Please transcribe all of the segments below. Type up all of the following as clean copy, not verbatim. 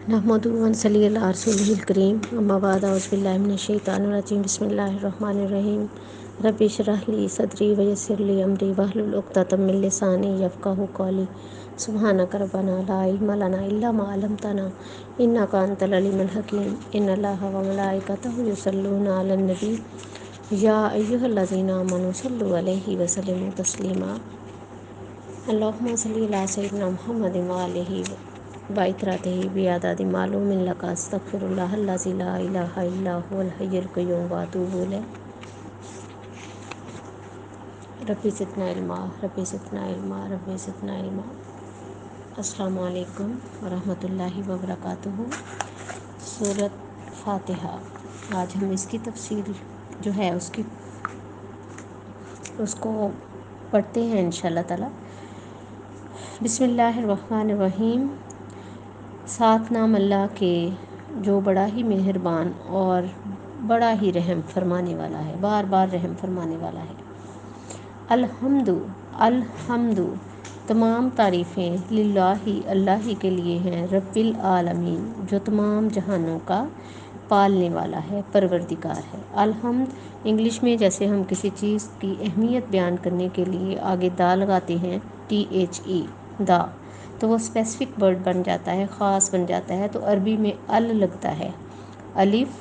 نحمدہ و نصلی علی رسولہ الکریم، اما بعد، اعوذ باللہ من الشیطان الرجیم، بسم اللہ الرحمن الرحیم۔ رب اشرح لی صدری ویسر لی امری واحلل عقدۃ من لسانی یفقہوا قولی۔ سبحانک ربنا لا علم لنا الا ما علمتنا انک انت العلیم الحکیم۔ ان اللہ و ملائکتہ یصلون علی النبی یا ایھا الذین آمنوا صلوا علیہ وسلموا تسلیما۔ اللہم صلی علی سیدنا محمد وآلہ وإطراتہ بعدد معلوم لک، استغفر اللہ الذی لا الہ الا هو الحی القیوم واتوب الیہ۔ ربی زدنا علما، ربی زدنا علما، ربی زدنا علما۔ السلام علیکم ورحمۃ اللہ وبرکاتہ۔ سورۃ فاتحہ، آج ہم اس کی تفسیر جو ہے اس کو پڑھتے ہیں انشاءاللہ تعالی۔ بسم اللہ الرحمن الرحیم۔ ساتھ نام اللہ کے جو بڑا ہی مہربان اور بڑا ہی رحم فرمانے والا ہے، بار بار رحم فرمانے والا ہے۔ الحمد، الحمد تمام تعریفیں للہ اللہ ہی کے لیے ہیں، رب العالمین جو تمام جہانوں کا پالنے والا ہے، پروردگار ہے۔ الحمد انگلش میں جیسے ہم کسی چیز کی اہمیت بیان کرنے کے لیے آگے دا لگاتے ہیں، THE دا، تو وہ اسپیسیفک ورڈ بن جاتا ہے، خاص بن جاتا ہے، تو عربی میں ال لگتا ہے، الف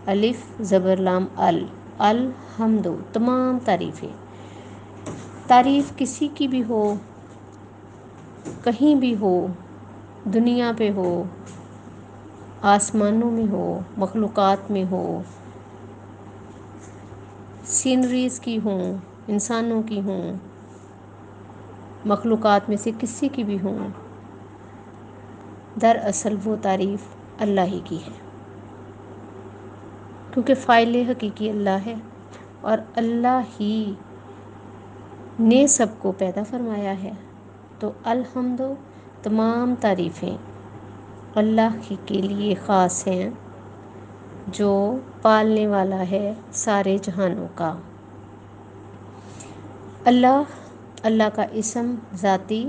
الف زبر لام ال، الحمد تمام تعریفیں۔ تعریف کسی کی بھی ہو، کہیں بھی ہو، دنیا پہ ہو، آسمانوں میں ہو، مخلوقات میں ہو، سینریز کی ہوں، انسانوں کی ہوں، مخلوقات میں سے کسی کی بھی ہوں، دراصل وہ تعریف اللہ ہی کی ہے، کیونکہ فاعل حقیقی اللہ ہے اور اللہ ہی نے سب کو پیدا فرمایا ہے۔ تو الحمد تمام تعریفیں اللہ ہی کے لیے خاص ہیں، جو پالنے والا ہے سارے جہانوں کا۔ اللہ، اللہ کا اسم ذاتی،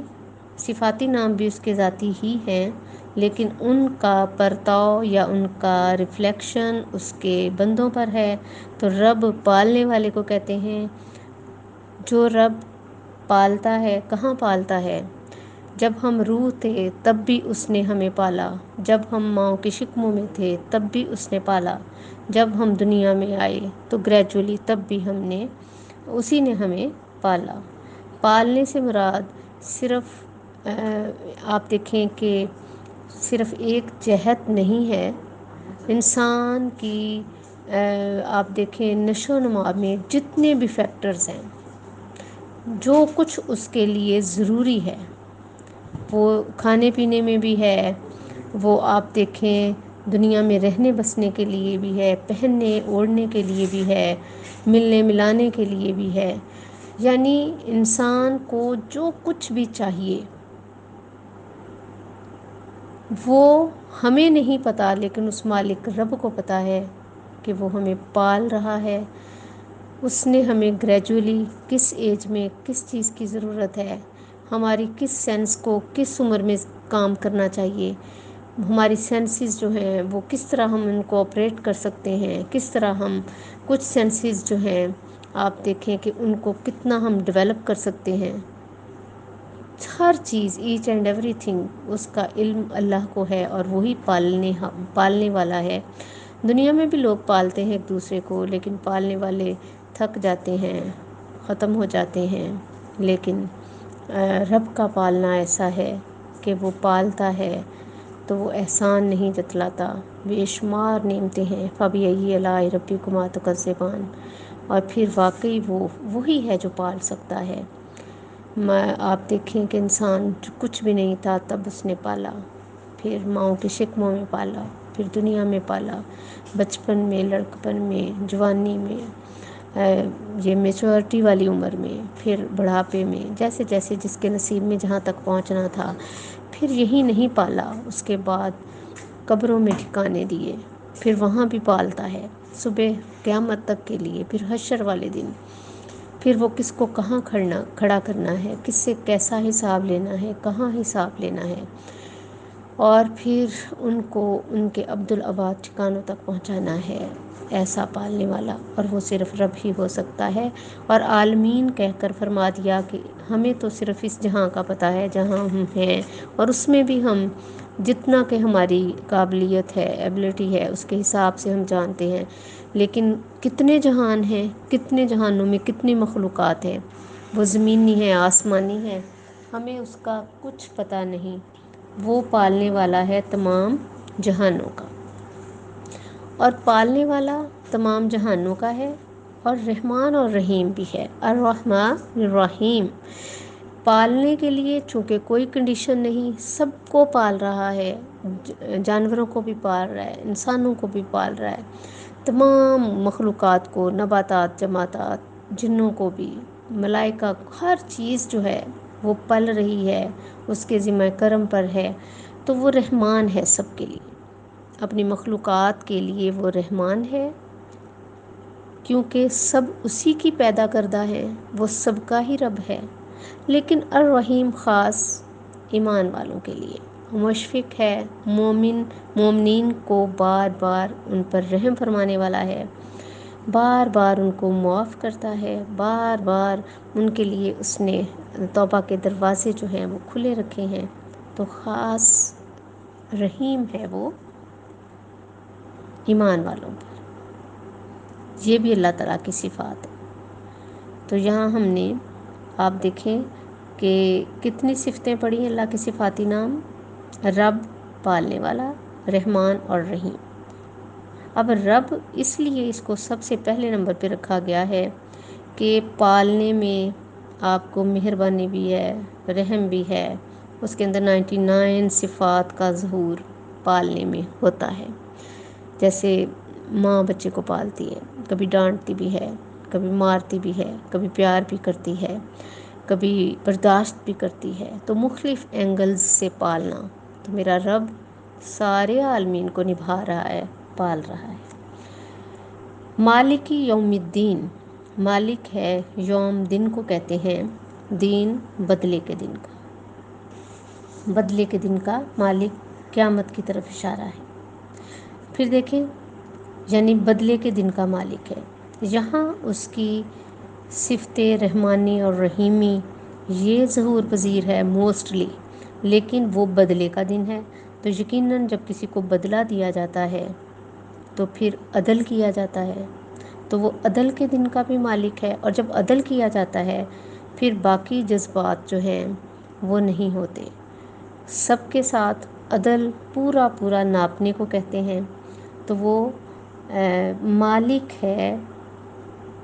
صفاتی نام بھی اس کے ذاتی ہی ہیں، لیکن ان کا پرتاؤ یا ان کا ریفلیکشن اس کے بندوں پر ہے۔ تو رب پالنے والے کو کہتے ہیں۔ جو رب پالتا ہے، کہاں پالتا ہے؟ جب ہم روح تھے تب بھی اس نے ہمیں پالا، جب ہم ماؤں کے شکموں میں تھے تب بھی اس نے پالا، جب ہم دنیا میں آئے تو گریجولی تب بھی اسی نے ہمیں پالا۔ پالنے سے مراد صرف آپ دیکھیں کہ صرف ایک جہت نہیں ہے، انسان کی آپ دیکھیں نشو و نما میں جتنے بھی فیکٹرز ہیں، جو کچھ اس کے لیے ضروری ہے، وہ کھانے پینے میں بھی ہے، وہ آپ دیکھیں دنیا میں رہنے بسنے کے لیے بھی ہے، پہننے اوڑھنے کے لیے بھی ہے، ملنے ملانے کے لیے بھی ہے، یعنی انسان کو جو کچھ بھی چاہیے وہ ہمیں نہیں پتہ، لیکن اس مالک رب کو پتہ ہے کہ وہ ہمیں پال رہا ہے۔ اس نے ہمیں گریجولی کس ایج میں کس چیز کی ضرورت ہے، ہماری کس سینس کو کس عمر میں کام کرنا چاہیے، ہماری سینسز جو ہیں وہ کس طرح ہم ان کو آپریٹ کر سکتے ہیں، کس طرح ہم کچھ سینسز جو ہیں آپ دیکھیں کہ ان کو کتنا ہم ڈیولپ کر سکتے ہیں، ہر چیز ایچ اینڈ ایوری تھنگ اس کا علم اللہ کو ہے، اور وہی پالنے والا ہے۔ دنیا میں بھی لوگ پالتے ہیں ایک دوسرے کو، لیکن پالنے والے تھک جاتے ہیں، ختم ہو جاتے ہیں، لیکن رب کا پالنا ایسا ہے کہ وہ پالتا ہے تو وہ احسان نہیں جتلاتا، بے شمار نعمتیں ہیں۔ فَبِأَيِّ آلَاءِ رَبِّكُمَا تُكَذِّبَانِ، اور پھر واقعی وہی ہے جو پال سکتا ہے۔ آپ دیکھیں کہ انسان جو کچھ بھی نہیں تھا تب اس نے پالا، پھر ماؤں کے شکموں میں پالا، پھر دنیا میں پالا، بچپن میں، لڑکپن میں، جوانی میں، یہ میچورٹی والی عمر میں، پھر بڑھاپے میں، جیسے جیسے جس کے نصیب میں جہاں تک پہنچنا تھا، پھر یہی نہیں پالا، اس کے بعد قبروں میں ٹھکانے دیے، پھر وہاں بھی پالتا ہے صبح قیامت تک کے لیے، پھر حشر والے دن، پھر وہ کس کو کہاں کھڑا کرنا ہے، کس سے کیسا حساب لینا ہے، کہاں حساب لینا ہے، اور پھر ان کو ان کے عبدالآباد ٹھکانوں تک پہنچانا ہے، ایسا پالنے والا، اور وہ صرف رب ہی ہو سکتا ہے۔ اور عالمین کہہ کر فرما دیا کہ ہمیں تو صرف اس جہاں کا پتہ ہے جہاں ہم ہیں، اور اس میں بھی ہم جتنا کہ ہماری قابلیت ہے، ایبلٹی ہے، اس کے حساب سے ہم جانتے ہیں، لیکن کتنے جہان ہیں، کتنے جہانوں میں کتنی مخلوقات ہیں، وہ زمینی ہے، آسمانی ہے، ہمیں اس کا کچھ پتہ نہیں۔ وہ پالنے والا ہے تمام جہانوں کا، اور پالنے والا تمام جہانوں کا ہے، اور رحمان اور رحیم بھی ہے، الرحمن الرحیم۔ پالنے کے لیے چونکہ کوئی کنڈیشن نہیں، سب کو پال رہا ہے، جانوروں کو بھی پال رہا ہے، انسانوں کو بھی پال رہا ہے، تمام مخلوقات کو، نباتات، جمادات، جنوں کو بھی، ملائکہ، ہر چیز جو ہے وہ پل رہی ہے، اس کے ذمہ کرم پر ہے۔ تو وہ رحمان ہے سب کے لیے، اپنی مخلوقات کے لیے وہ رحمان ہے، کیونکہ سب اسی کی پیدا کردہ ہے، وہ سب کا ہی رب ہے۔ لیکن الرحیم خاص ایمان والوں کے لیے مشفق ہے، مومنین کو بار بار ان پر رحم فرمانے والا ہے، بار بار ان کو معاف کرتا ہے، بار بار ان کے لیے اس نے توبہ کے دروازے جو ہیں وہ کھلے رکھے ہیں۔ تو خاص رحیم ہے وہ ایمان والوں پر، یہ بھی اللہ تعالیٰ کی صفات ہے۔ تو یہاں ہم نے آپ دیکھیں کہ کتنی صفتیں پڑھی ہیں اللہ کے صفاتی نام، رب، پالنے والا، رحمان اور رحیم۔ اب رب اس لیے اس کو سب سے پہلے نمبر پہ رکھا گیا ہے کہ پالنے میں آپ کو مہربانی بھی ہے، رحم بھی ہے، اس کے اندر 99 صفات کا ظہور پالنے میں ہوتا ہے۔ جیسے ماں بچے کو پالتی ہے، کبھی ڈانٹتی بھی ہے، کبھی مارتی بھی ہے، کبھی پیار بھی کرتی ہے، کبھی برداشت بھی کرتی ہے، تو مختلف اینگلز سے پالنا۔ تو میرا رب سارے عالمین کو نبھا رہا ہے، پال رہا ہے۔ مالک یوم الدین، مالک ہے یوم، دن کو کہتے ہیں، دین بدلے کے دن کا، بدلے کے دن کا مالک قیامت کی طرف اشارہ ہے۔ پھر دیکھیں، یعنی بدلے کے دن کا مالک ہے، یہاں اس کی صفت رحمانی اور رحیمی یہ ظہور پذیر ہے موسٹلی، لیکن وہ بدلے کا دن ہے، تو یقیناً جب کسی کو بدلہ دیا جاتا ہے تو پھر عدل کیا جاتا ہے، تو وہ عدل کے دن کا بھی مالک ہے، اور جب عدل کیا جاتا ہے پھر باقی جذبات جو ہیں وہ نہیں ہوتے، سب کے ساتھ عدل پورا پورا ناپنے کو کہتے ہیں۔ تو وہ مالک ہے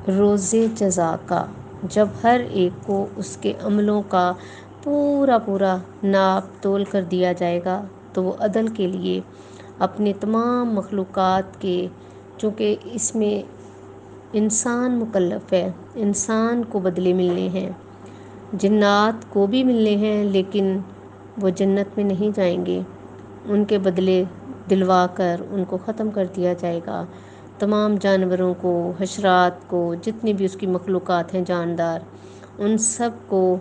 روز جزا کا، جب ہر ایک کو اس کے عملوں کا پورا پورا ناپ تول کر دیا جائے گا، تو وہ عدل کے لیے اپنے تمام مخلوقات کے، چونکہ اس میں انسان مکلف ہے، انسان کو بدلے ملنے ہیں، جنات کو بھی ملنے ہیں، لیکن وہ جنت میں نہیں جائیں گے، ان کے بدلے دلوا کر ان کو ختم کر دیا جائے گا۔ تمام جانوروں کو، حشرات کو، جتنی بھی اس کی مخلوقات ہیں جاندار، ان سب کو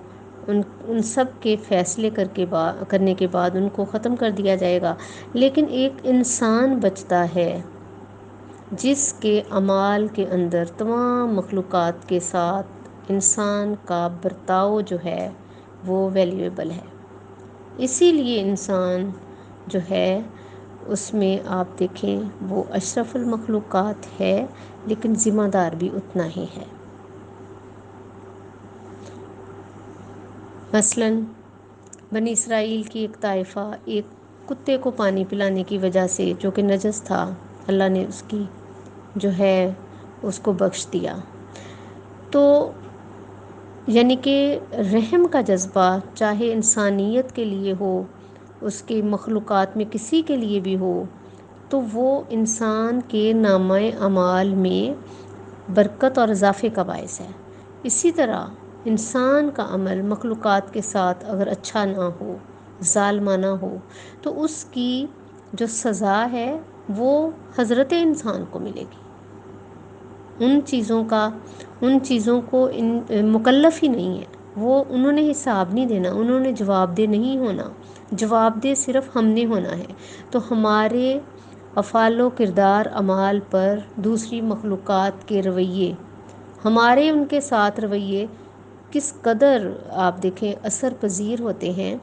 ان سب کے فیصلے کرنے کے بعد ان کو ختم کر دیا جائے گا، لیکن ایک انسان بچتا ہے جس کے اعمال کے اندر تمام مخلوقات کے ساتھ انسان کا برتاؤ جو ہے وہ ویلیویبل ہے۔ اسی لیے انسان جو ہے اس میں آپ دیکھیں وہ اشرف المخلوقات ہے، لیکن ذمہ دار بھی اتنا ہی ہے۔ مثلاً بنی اسرائیل کی ایک طائفہ ایک کتے کو پانی پلانے کی وجہ سے، جو کہ نجس تھا، اللہ نے اس کی جو ہے اس کو بخش دیا۔ تو یعنی کہ رحم کا جذبہ چاہے انسانیت کے لیے ہو، اس کی مخلوقات میں کسی کے لیے بھی ہو، تو وہ انسان کے نامہ اعمال میں برکت اور اضافے کا باعث ہے۔ اسی طرح انسان کا عمل مخلوقات کے ساتھ اگر اچھا نہ ہو، ظالمانہ ہو، تو اس کی جو سزا ہے وہ حضرت انسان کو ملے گی، ان چیزوں کو مکلف ہی نہیں ہے، وہ انہوں نے حساب نہیں دینا، انہوں نے جواب دہ نہیں ہونا، جواب دہ صرف ہم نے ہونا ہے۔ تو ہمارے افعال و کردار اعمال پر دوسری مخلوقات کے رویے، ہمارے ان کے ساتھ رویے کس قدر آپ دیکھیں اثر پذیر ہوتے ہیں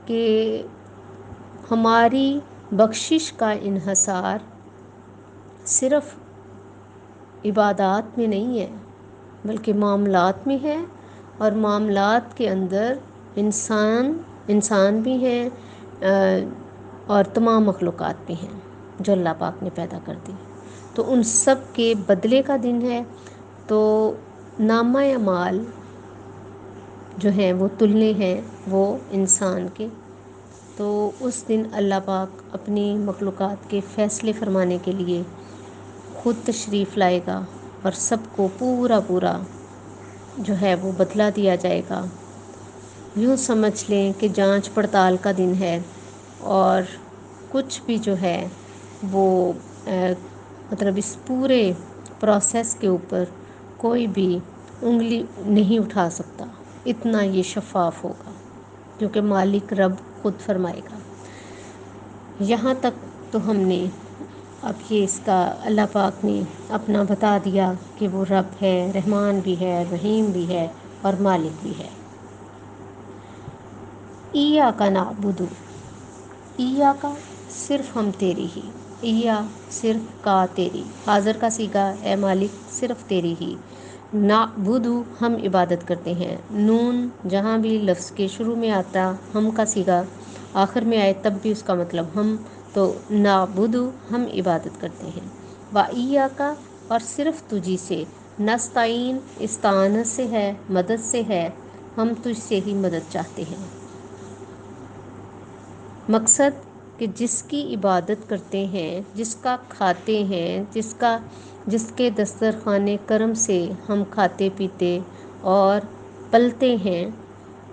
کہ ہماری بخشش کا انحصار صرف عبادات میں نہیں ہے بلکہ معاملات میں ہے، اور معاملات کے اندر انسان بھی ہیں اور تمام مخلوقات بھی ہیں جو اللہ پاک نے پیدا کر دی، تو ان سب کے بدلے کا دن ہے۔ تو نامہ اعمال جو ہیں وہ تلنے ہیں وہ انسان کے، تو اس دن اللہ پاک اپنی مخلوقات کے فیصلے فرمانے کے لیے خود تشریف لائے گا، اور سب کو پورا جو ہے وہ بدلہ دیا جائے گا۔ یوں سمجھ لیں کہ جانچ پڑتال کا دن ہے، اور کچھ بھی جو ہے وہ مطلب اس پورے پروسیس کے اوپر کوئی بھی انگلی نہیں اٹھا سکتا، اتنا یہ شفاف ہوگا کیونکہ مالک رب خود فرمائے گا۔ یہاں تک تو ہم نے اب یہ اس کا اللہ پاک نے اپنا بتا دیا کہ وہ رب ہے، رحمان بھی ہے، رحیم بھی ہے اور مالک بھی ہے۔ ایاک نعبد، ایاک صرف ہم تیری ہی، ایا صرف کا تیری، حاضر کا صیغہ اے مالک صرف تیری ہی، نعبد ہم عبادت کرتے ہیں، نون جہاں بھی لفظ کے شروع میں آتا ہم کا صیغہ آخر میں آئے تب بھی اس کا مطلب ہم، تو نعبد ہم عبادت کرتے ہیں، و ایاک اور صرف تجھی سے، نستعین استعانت سے ہے، مدد سے ہے، ہم تجھ سے ہی مدد چاہتے ہیں۔ مقصد کہ جس کی عبادت کرتے ہیں، جس کا کھاتے ہیں، جس کے دسترخوان کرم سے ہم کھاتے پیتے اور پلتے ہیں،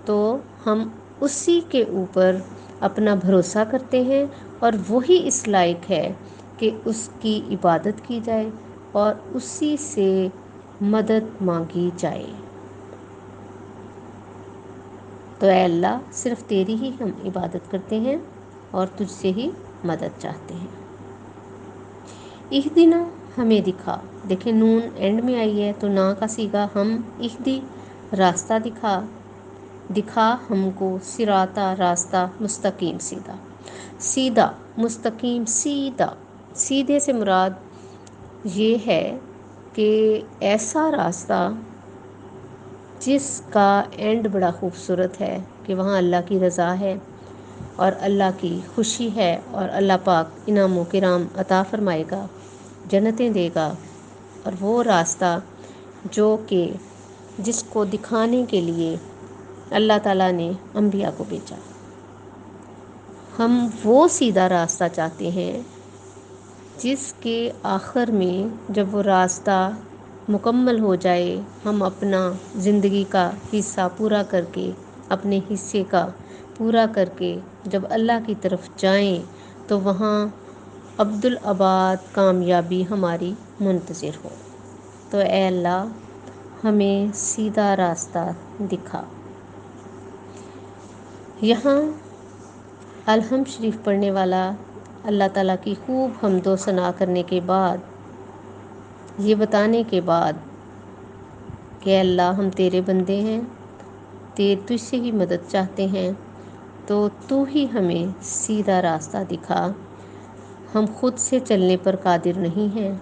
تو ہم اسی کے اوپر اپنا بھروسہ کرتے ہیں، اور وہی اس لائق ہے کہ اس کی عبادت کی جائے اور اسی سے مدد مانگی جائے۔ تو اے اللہ صرف تیری ہی ہم عبادت کرتے ہیں اور تجھ سے ہی مدد چاہتے ہیں۔ اہدنا ہمیں دکھا، دیکھیں نون اینڈ میں آئی ہے تو نا کا صیغہ ہم، اہدی راستہ دکھا ہم کو، صراطا راستہ، مستقیم سیدھا، سیدھا مستقیم سیدھا، سیدھے سے مراد یہ ہے کہ ایسا راستہ جس کا اینڈ بڑا خوبصورت ہے کہ وہاں اللہ کی رضا ہے اور اللہ کی خوشی ہے، اور اللہ پاک انعام و کرام عطا فرمائے گا، جنتیں دے گا، اور وہ راستہ جو کہ جس کو دکھانے کے لیے اللہ تعالیٰ نے انبیاء کو بھیجا۔ ہم وہ سیدھا راستہ چاہتے ہیں جس کے آخر میں جب وہ راستہ مکمل ہو جائے، ہم اپنا زندگی کا حصہ پورا کر کے، اپنے حصے کا پورا کر کے جب اللہ کی طرف جائیں تو وہاں عبدالآباد کامیابی ہماری منتظر ہو۔ تو اے اللہ ہمیں سیدھا راستہ دکھا۔ یہاں الحمد شریف پڑھنے والا اللہ تعالیٰ کی خوب حمد و ثنا کرنے کے بعد، یہ بتانے کے بعد کہ اللہ ہم تیرے بندے ہیں، تجھ سے ہی مدد چاہتے ہیں، تو ہی ہمیں سیدھا راستہ دکھا، ہم خود سے چلنے پر قادر نہیں ہیں۔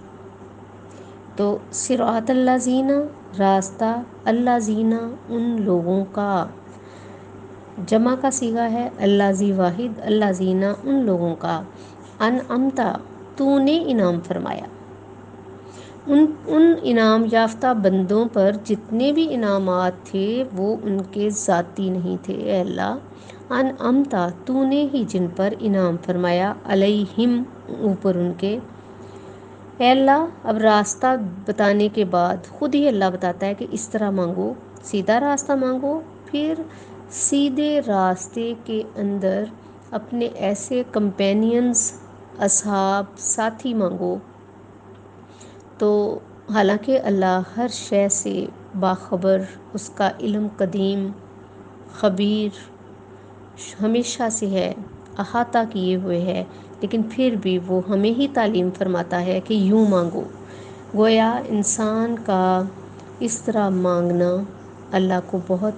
تو صراط اللہ زینہ، راستہ اللہ زینہ ان لوگوں کا، جمع کا صیغہ ہے اللہ زی واحد، اللہ زینہ ان لوگوں کا، انعمتا تو نے انعام فرمایا، ان انعام یافتہ بندوں پر جتنے بھی انعامات تھے وہ ان کے ذاتی نہیں تھے، اے اللہ انعمتا تو نے ہی جن پر انعام فرمایا، علیہم اوپر ان کے۔ اے اللہ اب راستہ بتانے کے بعد خود ہی اللہ بتاتا ہے کہ اس طرح مانگو، سیدھا راستہ مانگو، پھر سیدھے راستے کے اندر اپنے ایسے کمپینینز، اصحاب، ساتھی مانگو۔ تو حالانکہ اللہ ہر شے سے باخبر، اس کا علم قدیم خبیر ہمیشہ سے ہے، احاطہ کیے ہوئے ہے، لیکن پھر بھی وہ ہمیں ہی تعلیم فرماتا ہے کہ یوں مانگو۔ گویا انسان کا اس طرح مانگنا اللہ کو بہت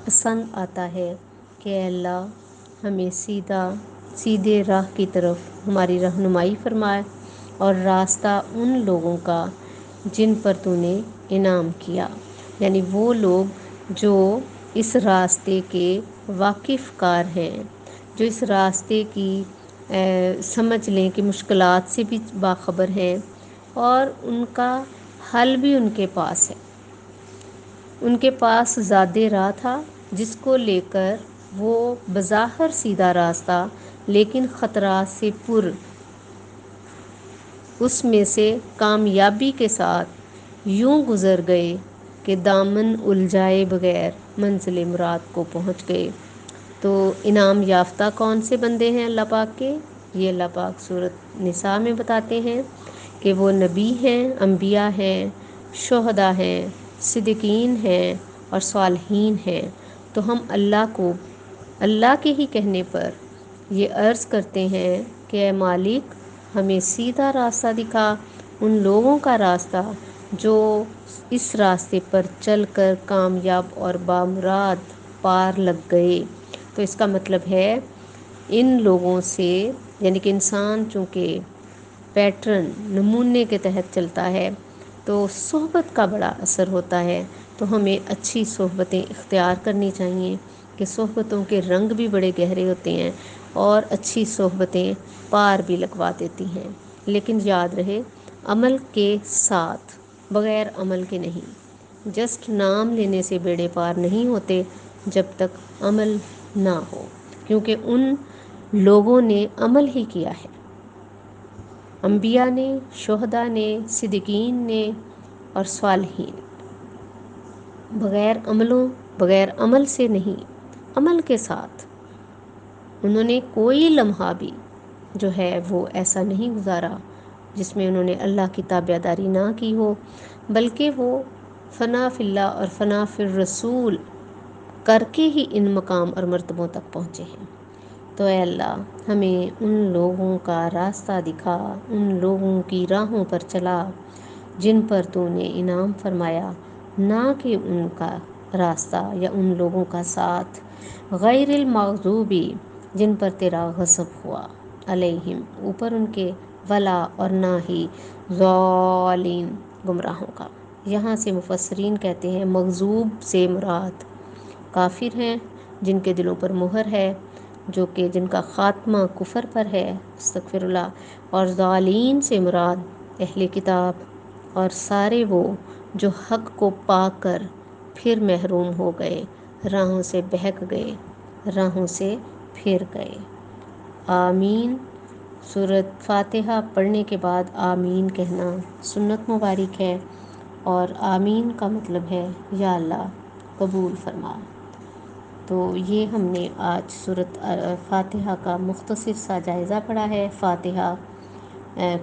پسند آتا ہے کہ اللہ ہمیں سیدھے راہ کی طرف ہماری رہنمائی فرمائے، اور راستہ ان لوگوں کا جن پر تو نے انعام کیا، یعنی وہ لوگ جو اس راستے کے واقف کار ہیں، جو اس راستے کی سمجھ لیں کہ مشکلات سے بھی باخبر ہیں، اور ان کا حل بھی ان کے پاس ہے۔ ان کے پاس ذات راہ تھا جس کو لے کر وہ بظاہر سیدھا راستہ لیکن خطرات سے پر اس میں سے کامیابی کے ساتھ یوں گزر گئے کہ دامن الجھائے بغیر منزل مراد کو پہنچ گئے۔ تو انعام یافتہ کون سے بندے ہیں اللہ پاک کے؟ یہ اللہ پاک سورۃ نساء میں بتاتے ہیں کہ وہ نبی ہیں، انبیاء ہیں، شہداء ہیں، صدیقین ہیں اور صالحین ہیں۔ تو ہم اللہ کو اللہ کے ہی کہنے پر یہ عرض کرتے ہیں کہ اے مالک ہمیں سیدھا راستہ دکھا، ان لوگوں کا راستہ جو اس راستے پر چل کر کامیاب اور بامراد پار لگ گئے۔ تو اس کا مطلب ہے ان لوگوں سے، یعنی کہ انسان چونکہ پیٹرن نمونے کے تحت چلتا ہے تو صحبت کا بڑا اثر ہوتا ہے، تو ہمیں اچھی صحبتیں اختیار کرنی چاہیے کہ صحبتوں کے رنگ بھی بڑے گہرے ہوتے ہیں اور اچھی صحبتیں پار بھی لگوا دیتی ہیں، لیکن یاد رہے عمل کے ساتھ، بغیر عمل کے نہیں۔ جسٹ نام لینے سے بیڑے پار نہیں ہوتے جب تک عمل نہ ہو، کیونکہ ان لوگوں نے عمل ہی کیا ہے، انبیاء نے، شہداء نے، صدیقین نے اور صالحین۔ بغیر عمل سے نہیں، عمل کے ساتھ انہوں نے کوئی لمحہ بھی جو ہے وہ ایسا نہیں گزارا جس میں انہوں نے اللہ کی تابعداری نہ کی ہو، بلکہ وہ فنا فی اللہ اور فنا فی الرسول کر کے ہی ان مقام اور مرتبوں تک پہنچے ہیں۔ تو اے اللہ ہمیں ان لوگوں کا راستہ دکھا، ان لوگوں کی راہوں پر چلا جن پر تو نے انعام فرمایا، نہ کہ ان کا راستہ یا ان لوگوں کا ساتھ غیر المغضوبی جن پر تیرا غضب ہوا، علیہم اوپر ان کے، ولا اور نہ ہی ضالین گمراہوں کا۔ یہاں سے مفسرین کہتے ہیں مغضوب سے مراد کافر ہیں جن کے دلوں پر مہر ہے، جو کہ جن کا خاتمہ کفر پر ہے، استغفر اللہ، اور ضالین سے مراد اہل کتاب اور سارے وہ جو حق کو پا کر پھر محروم ہو گئے، راہوں سے بہک گئے، راہوں سے پھر گئے۔ آمین۔ سورۃ فاتحہ پڑھنے کے بعد آمین کہنا سنت مبارک ہے، اور آمین کا مطلب ہے یا اللہ قبول فرما۔ تو یہ ہم نے آج سورۃ فاتحہ کا مختصر سا جائزہ پڑھا ہے۔ فاتحہ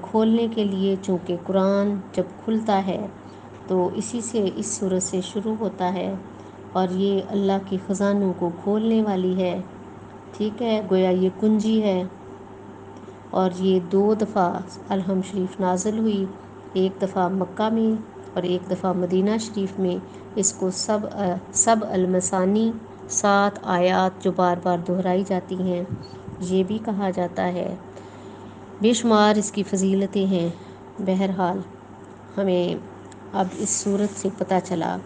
کھولنے کے لیے، چونکہ قرآن جب کھلتا ہے تو اسی سے، اس سورت سے شروع ہوتا ہے، اور یہ اللہ کی خزانوں کو کھولنے والی ہے، ٹھیک ہے، گویا یہ کنجی ہے، اور یہ 2 دفعہ الحمد شریف نازل ہوئی، ایک دفعہ مکہ میں اور ایک دفعہ مدینہ شریف میں۔ اس کو سب المثانی 7 آیات جو بار بار دہرائی جاتی ہیں یہ بھی کہا جاتا ہے، بے شمار اس کی فضیلتیں ہیں۔ بہرحال ہمیں اب اس صورت سے پتہ چلا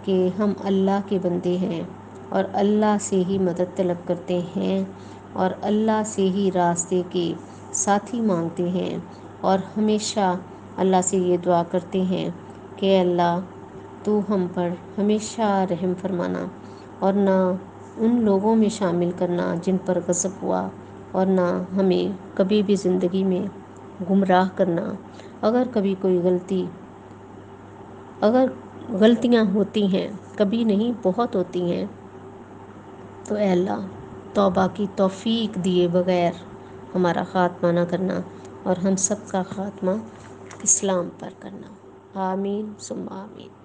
کہ ہم اللہ کے بندے ہیں اور اللہ سے ہی مدد طلب کرتے ہیں اور اللہ سے ہی راستے کے ساتھی مانگتے ہیں، اور ہمیشہ اللہ سے یہ دعا کرتے ہیں کہ اللہ تو ہم پر ہمیشہ رحم فرمانا، اور نہ ان لوگوں میں شامل کرنا جن پر غضب ہوا، اور نہ ہمیں کبھی بھی زندگی میں گمراہ کرنا۔ اگر کبھی کوئی غلطیاں ہوتی ہیں، کبھی نہیں بہت ہوتی ہیں، تو اے اللہ توبہ کی توفیق دیے بغیر ہمارا خاتمہ نہ کرنا، اور ہم سب کا خاتمہ اسلام پر کرنا۔ آمین ثم آمین۔